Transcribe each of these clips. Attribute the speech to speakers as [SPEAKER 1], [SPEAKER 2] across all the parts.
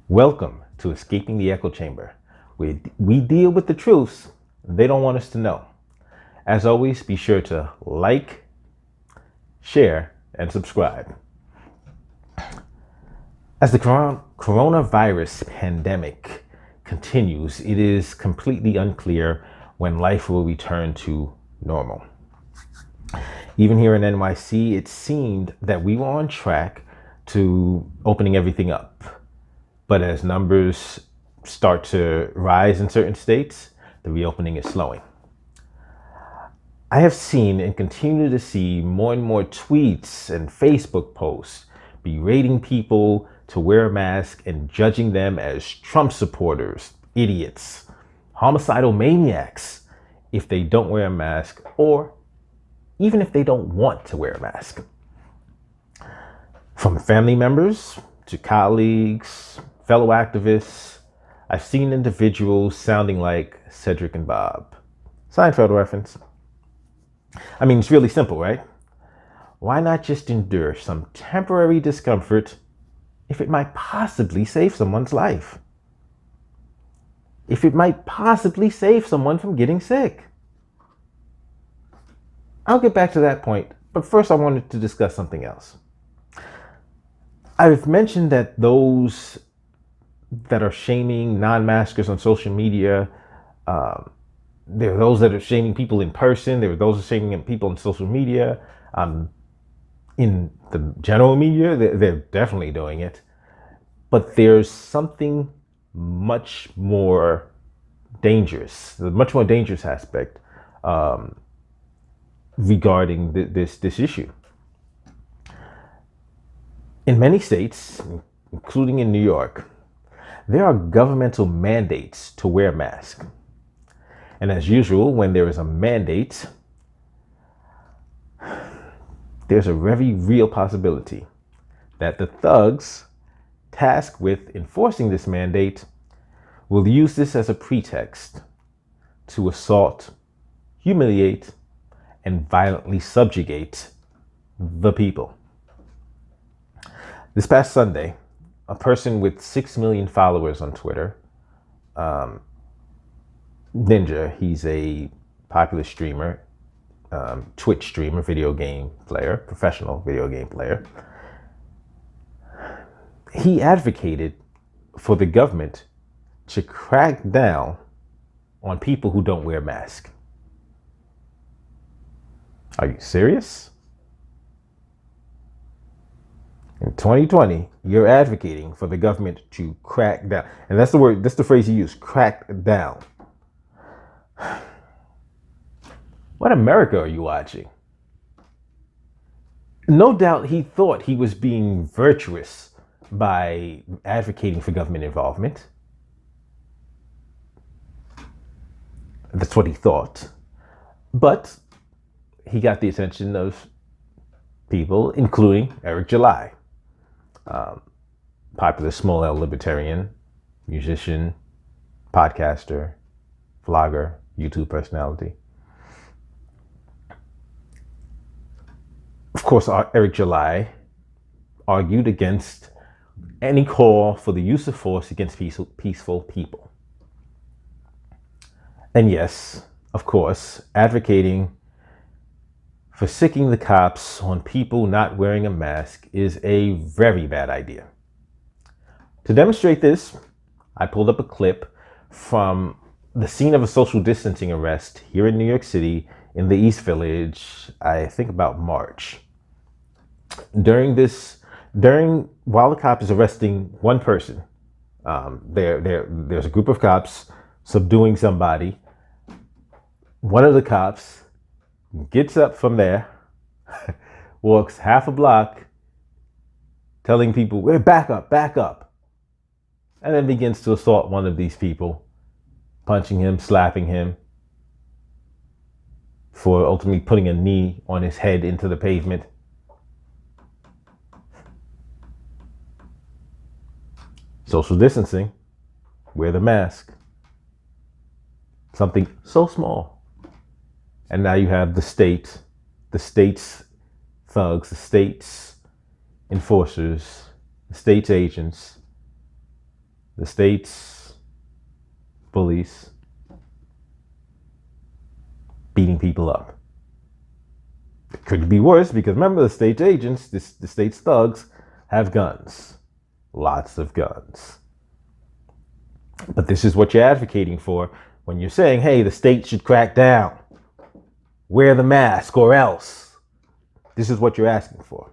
[SPEAKER 1] Welcome to Escaping the Echo Chamber, where we deal with the truths they don't want us to know. As always, be sure to like, share, and subscribe. As the coronavirus pandemic continues, it is completely unclear when life will return to normal. Even here in NYC, it seemed that we were on track to opening everything up. But as numbers start to rise in certain states, the reopening is slowing. I have seen and continue to see more and more tweets and Facebook posts berating people to wear a mask and judging them as Trump supporters, idiots, homicidal maniacs if they don't wear a mask, or even if they don't want to wear a mask. From family members to colleagues, fellow activists, I've seen individuals sounding like Cedric and Bob. Seinfeld reference. I mean, it's really simple, right? Why not just endure some temporary discomfort if it might possibly save someone's life? If it might possibly save someone from getting sick? I'll get back to that point, but first I wanted to discuss something else. I've mentioned that those that are shaming non-maskers on social media, there are those that are shaming people in person. There are those that are shaming people on social media. In the general media, they're definitely doing it. But there's something much more dangerous, the much more dangerous aspect regarding this issue. In many states, including in New York, there are governmental mandates to wear a mask. And as usual, when there is a mandate, there's a very real possibility that the thugs tasked with enforcing this mandate will use this as a pretext to assault, humiliate, and violently subjugate the people. This past Sunday, a person with 6 million followers on Twitter, Ninja, he's a popular streamer, Twitch streamer, video game player, professional video game player. He advocated for the government to crack down on people who don't wear masks. Are you serious? In 2020, you're advocating for the government to crack down. And that's the phrase he used, crack down. What America are you watching? No doubt he thought he was being virtuous by advocating for government involvement. That's what he thought. But he got the attention of people, including Eric July, popular small L libertarian, musician, podcaster, vlogger, YouTube personality. Of course, Eric July argued against any call for the use of force against peaceful people. And yes, of course, advocating for sicking the cops on people not wearing a mask is a very bad idea. To demonstrate this, I pulled up a clip from the scene of a social distancing arrest here in New York City in the East Village, I think about March. While the cop is arresting one person, there's a group of cops subduing somebody. One of the cops gets up from there, walks half a block, telling people, "We're back up," and then begins to assault one of these people, punching him, slapping him, for ultimately putting a knee on his head into the pavement. Social distancing, wear the mask. Something so small. And now you have the state's thugs, the state's enforcers, the state's agents The state's bullies beating people up. It could be worse because remember, the state's agents, the state's thugs, have guns. Lots of guns. But this is what you're advocating for when you're saying, hey, the state should crack down. Wear the mask or else. This is what you're asking for.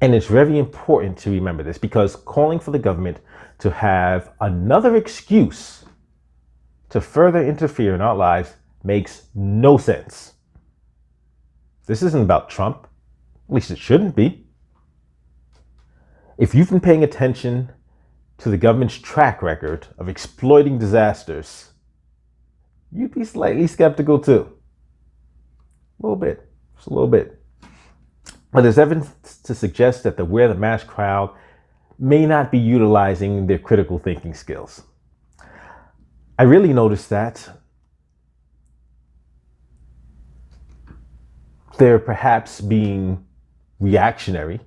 [SPEAKER 1] And it's very important to remember this because calling for the government to have another excuse to further interfere in our lives makes no sense. This isn't about Trump. At least it shouldn't be. If you've been paying attention to the government's track record of exploiting disasters, you'd be slightly skeptical too. A little bit. Just a little bit. But there's evidence to suggest that the wear the mask crowd may not be utilizing their critical thinking skills. I really noticed that they're perhaps being reactionary.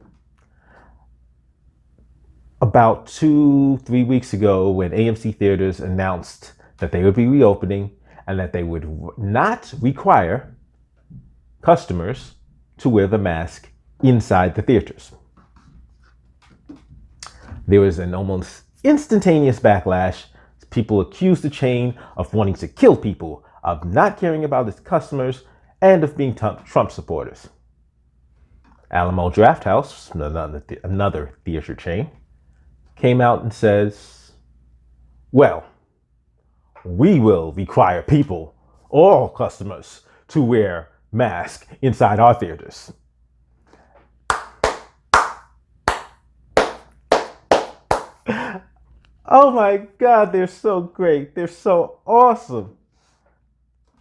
[SPEAKER 1] About 2-3 weeks ago, when AMC theaters announced that they would be reopening and that they would not require customers to wear the mask inside the theaters, there was an almost instantaneous backlash. People accused the chain of wanting to kill people, of not caring about its customers, and of being Trump supporters. Alamo Drafthouse, another theater chain, came out and says, well, we will require people, all customers, to wear masks inside our theaters. Oh my God, they're so great. They're so awesome.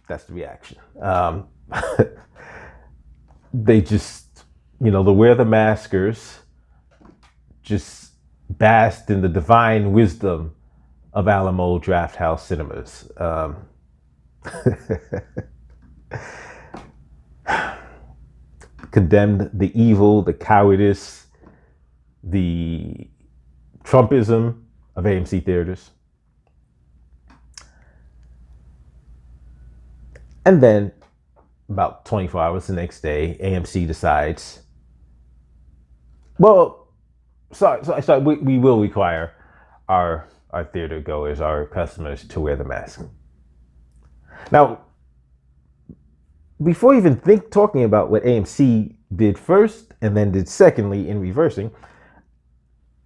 [SPEAKER 1] That's the reaction. They just, the wear the maskers just basked in the divine wisdom of Alamo Drafthouse Cinemas. Condemned the evil, the cowardice, the Trumpism of AMC theaters. And then about 24 hours the next day, AMC decides, well, sorry, we will require our theater goers, our customers, to wear the mask. Now, before even talking about what AMC did first and then did secondly in reversing,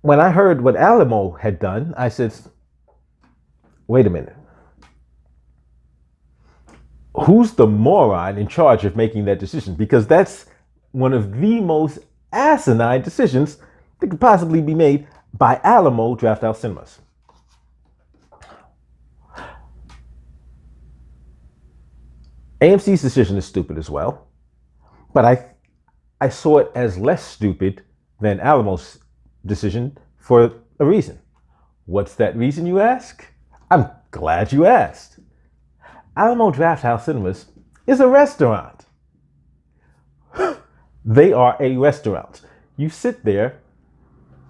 [SPEAKER 1] when I heard what Alamo had done, I said, wait a minute. Who's the moron in charge of making that decision? Because that's one of the most asinine decisions that could possibly be made by Alamo Drafthouse Cinemas. AMC's decision is stupid as well, but I saw it as less stupid than Alamo's decision for a reason. What's that reason, you ask? I'm glad you asked. Alamo Drafthouse Cinemas is a restaurant. They are a restaurant. You sit there,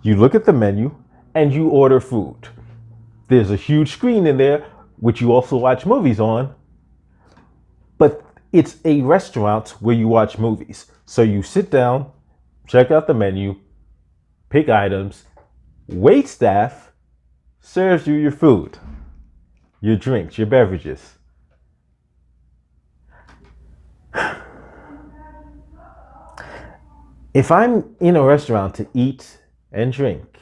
[SPEAKER 1] you look at the menu, and you order food. There's a huge screen in there, which you also watch movies on, but it's a restaurant where you watch movies. So you sit down, check out the menu, pick items, wait staff serves you your food, your drinks, your beverages. If I'm in a restaurant to eat and drink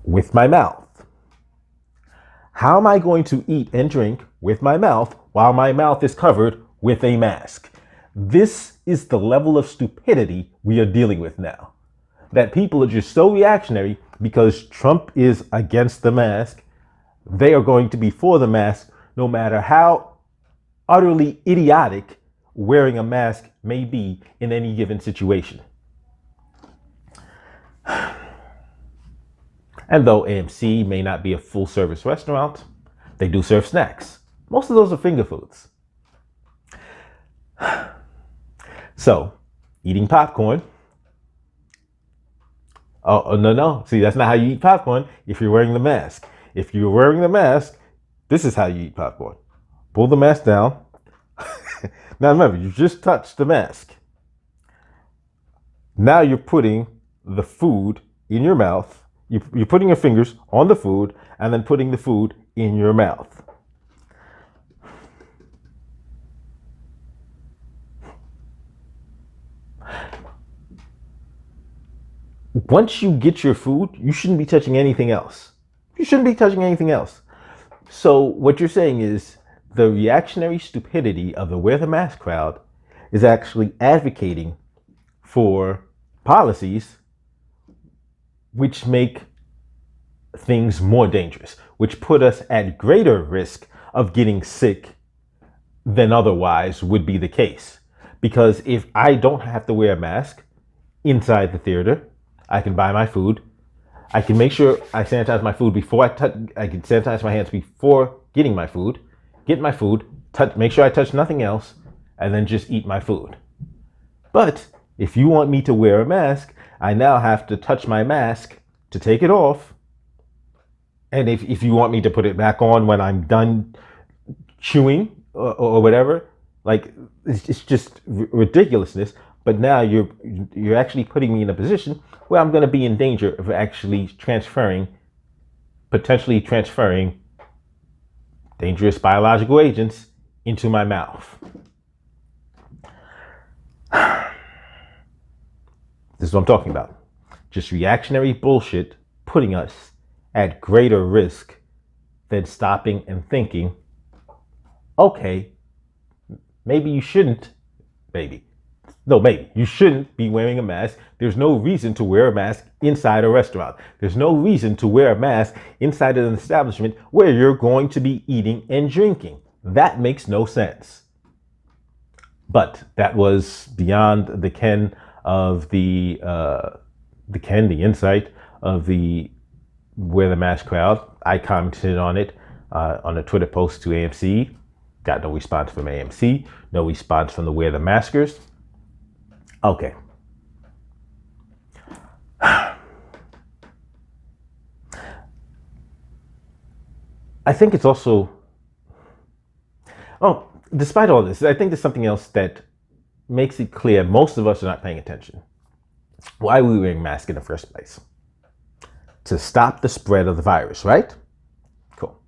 [SPEAKER 1] with my mouth, how am I going to eat and drink with my mouth while my mouth is covered with a mask? This is the level of stupidity we are dealing with now. That people are just so reactionary because Trump is against the mask. They are going to be for the mask no matter how utterly idiotic wearing a mask may be in any given situation. And though AMC may not be a full service restaurant, they do serve snacks. Most of those are finger foods. So, eating popcorn No, no. See, that's not how you eat popcorn if you're wearing the mask. If you're wearing the mask, this is how you eat popcorn. Pull the mask down. Now remember, you just touched the mask. Now you're putting the food in your mouth. You're putting your fingers on the food and then putting the food in your mouth. Once you get your food, you shouldn't be touching anything else. You shouldn't be touching anything else. So what you're saying is the reactionary stupidity of the wear the mask crowd is actually advocating for policies which make things more dangerous, which put us at greater risk of getting sick than otherwise would be the case. Because if I don't have to wear a mask inside the theater, I can buy my food. I can make sure I sanitize my food before I touch. I can sanitize my hands before getting my food, get my food, make sure I touch nothing else, and then just eat my food. But if you want me to wear a mask, I now have to touch my mask to take it off. And if you want me to put it back on when I'm done chewing or whatever, like it's just ridiculousness. But now you're actually putting me in a position where I'm going to be in danger of actually potentially transferring dangerous biological agents into my mouth. This is what I'm talking about. Just reactionary bullshit putting us at greater risk than stopping and thinking, okay, maybe you shouldn't, maybe you shouldn't be wearing a mask. There's no reason to wear a mask inside a restaurant. There's no reason to wear a mask inside an establishment where you're going to be eating and drinking. That makes no sense. But that was beyond the ken of the insight of the wear the mask crowd. I commented on it on a Twitter post to AMC. Got no response from AMC. No response from the wear the maskers. Okay. I think it's also, despite all this, I think there's something else that makes it clear most of us are not paying attention. Why are we wearing masks in the first place? To stop the spread of the virus, right? Cool.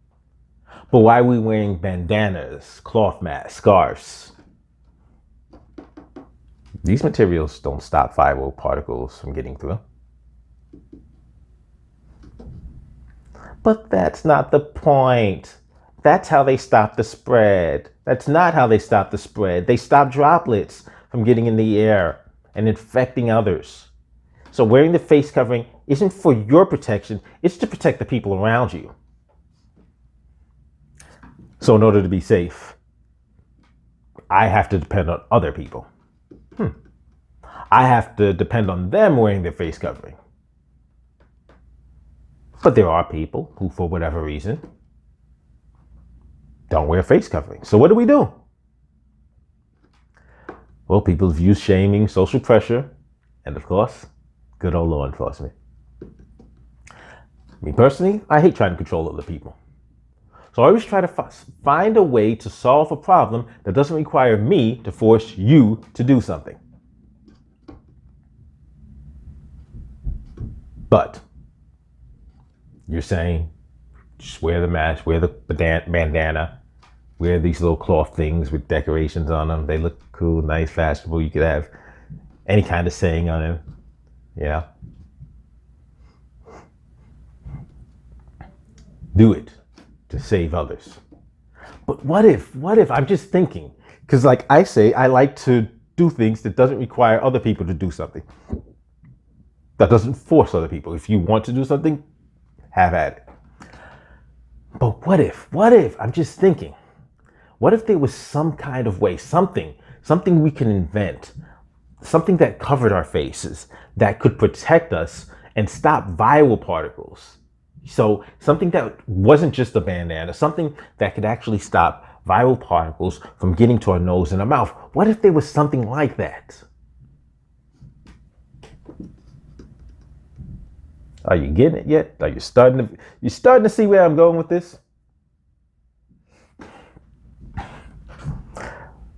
[SPEAKER 1] But why are we wearing bandanas, cloth masks, scarves? These materials don't stop viral particles from getting through. But that's not the point. That's how they stop the spread. That's not how they stop the spread. They stop droplets from getting in the air and infecting others. So wearing the face covering isn't for your protection. It's to protect the people around you. So in order to be safe, I have to depend on other people. I have to depend on them wearing their face covering. But there are people who, for whatever reason, don't wear face covering. So what do? Well, people have used shaming, social pressure, and of course, good old law enforcement. Me personally, I hate trying to control other people. So I always try to find a way to solve a problem that doesn't require me to force you to do something. But you're saying just wear the mask, wear the bandana, wear these little cloth things with decorations on them. They look cool, nice, fashionable. You could have any kind of saying on them. Yeah. Do it to save others. But what if I'm just thinking, because like I say, I like to do things that doesn't require other people to do something. That doesn't force other people. If you want to do something, have at it. But what if, I'm just thinking, what if there was some kind of way, something we can invent, something that covered our faces, that could protect us and stop viral particles? So something that wasn't just a bandana, something that could actually stop viral particles from getting to our nose and our mouth. What if there was something like that? Are you getting it yet? Are you starting to see where I'm going with this?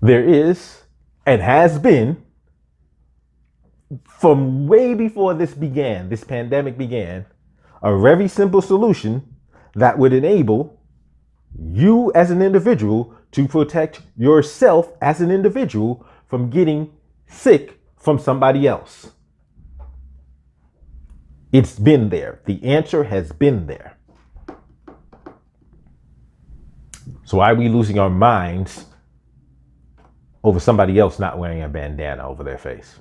[SPEAKER 1] There is and has been, from way before this pandemic began, a very simple solution that would enable you as an individual to protect yourself as an individual from getting sick from somebody else. It's been there. The answer has been there. So why are we losing our minds over somebody else not wearing a bandana over their face?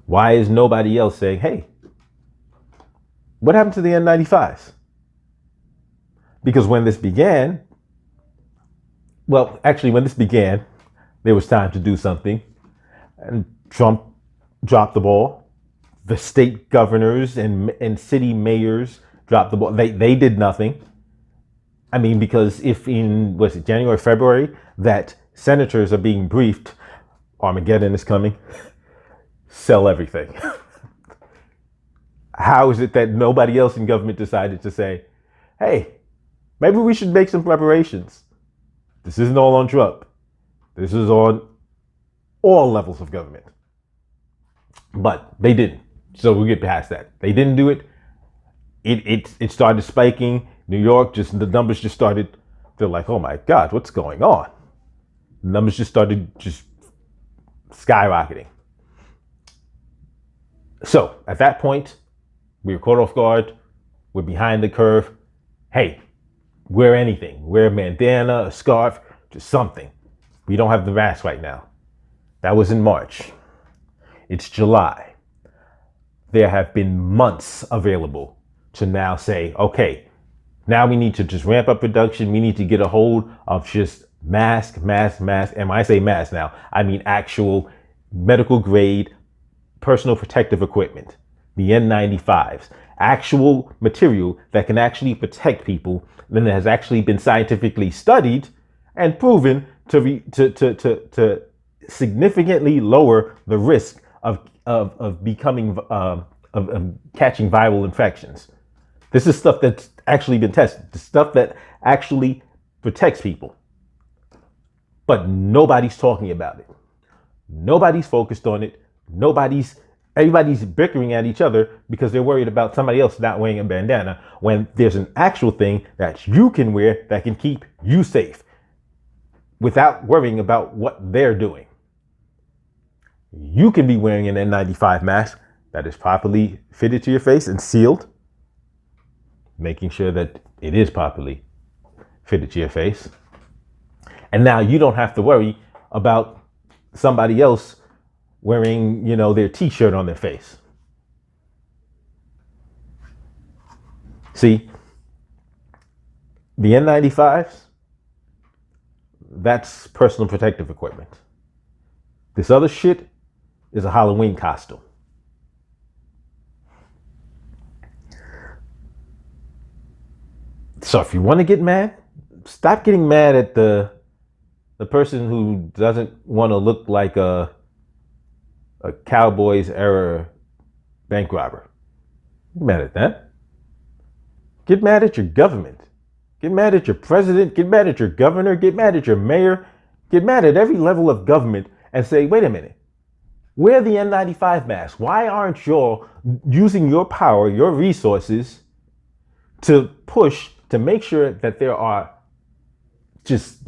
[SPEAKER 1] Why is nobody else saying, hey, what happened to the N95s? Because when this began, there was time to do something. And Trump dropped the ball. The state governors and city mayors dropped the ball. They did nothing. I mean, because if in, January, February, that senators are being briefed, Armageddon is coming, sell everything. How is it that nobody else in government decided to say, hey, maybe we should make some preparations? This isn't all on Trump. This is on all levels of government. But they didn't. So we'll get past that. They didn't do it. It started spiking. New York, the numbers just started. They're like, oh my God, what's going on? The numbers just started skyrocketing. So at that point, we were caught off guard. We're behind the curve. Hey, wear anything. Wear a bandana, a scarf, just something. We don't have the mask right now. That was in March. It's July. There have been months available to now say, okay, now we need to just ramp up production. We need to get a hold of just mask. And when I say mask now, I mean actual medical grade personal protective equipment, the N95s, actual material that can actually protect people, and that has actually been scientifically studied and proven to significantly lower the risk of becoming of catching viral infections. This is stuff that's actually been tested, the stuff that actually protects people. But nobody's talking about it. Nobody's focused on it. Everybody's bickering at each other because they're worried about somebody else not wearing a bandana, when there's an actual thing that you can wear that can keep you safe without worrying about what they're doing. You can be wearing an N95 mask that is properly fitted to your face and sealed, making sure that it is properly fitted to your face. And now you don't have to worry about somebody else wearing, their t-shirt on their face. See, the N95s, that's personal protective equipment. This other shit is a Halloween costume. So if you want to get mad, stop getting mad at the person who doesn't want to look like a Cowboys era bank robber. Get mad at that. Get mad at your government. Get mad at your president. Get mad at your governor. Get mad at your mayor. Get mad at every level of government and say, wait a minute. Wear the N95 mask. Why aren't you using your power, your resources to push to make sure that there are just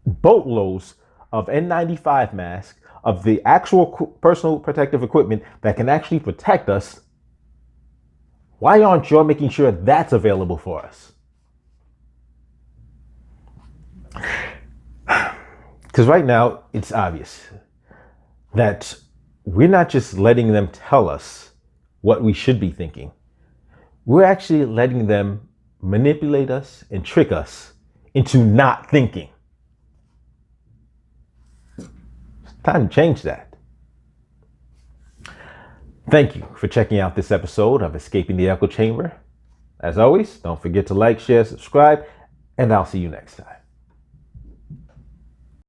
[SPEAKER 1] boatloads of N95 masks, of the actual personal protective equipment that can actually protect us? Why aren't you making sure that's available for us? Because right now, it's obvious that we're not just letting them tell us what we should be thinking. We're actually letting them manipulate us and trick us into not thinking. It's time to change that. Thank you for checking out this episode of Escaping the Echo Chamber. As always, don't forget to like, share, subscribe, and I'll see you next time.